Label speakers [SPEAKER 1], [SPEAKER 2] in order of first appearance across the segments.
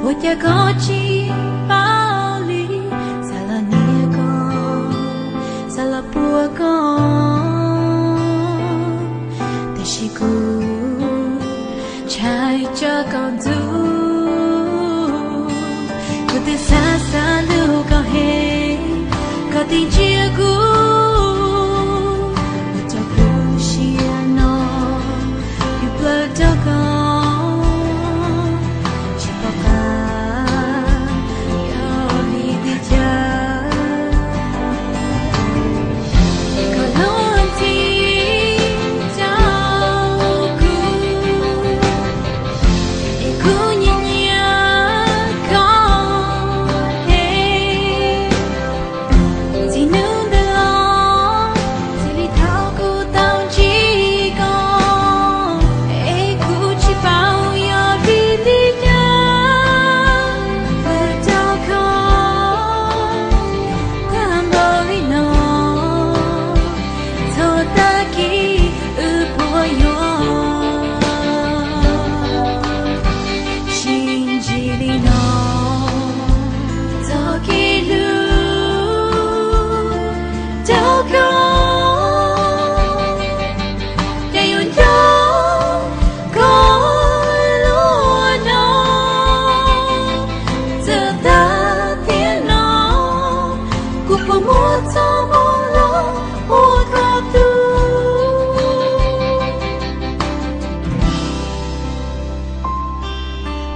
[SPEAKER 1] 我家高起巴黎，萨拉尼高，萨拉布高，但是古trái cho con du, cô từ xa xa lưu cao hè, có tình chia cũ.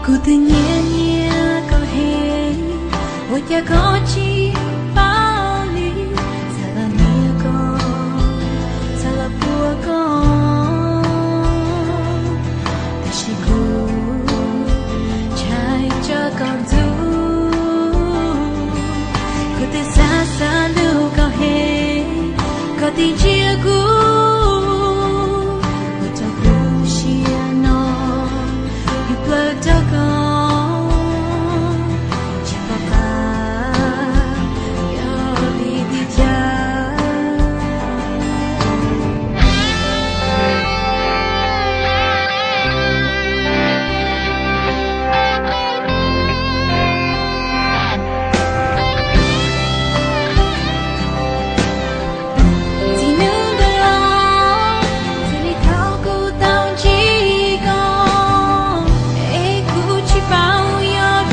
[SPEAKER 1] Cô tự nhiên có hề, ôi cha có chi bao lý, sao là nia có, sao là bùa có, ta chỉ cô trái cho con du, cô tự xa xa lưu có hề, có tình chia cũ. Hãy subscribe cho kênh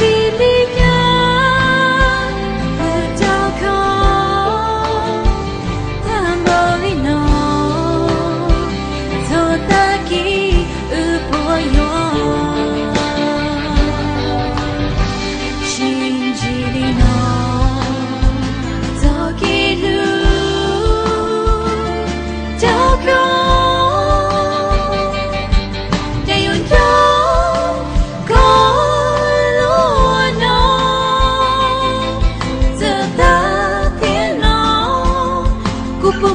[SPEAKER 1] Ghiền Mì Gõ để không bỏ lỡ những video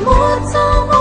[SPEAKER 1] hấp dẫn.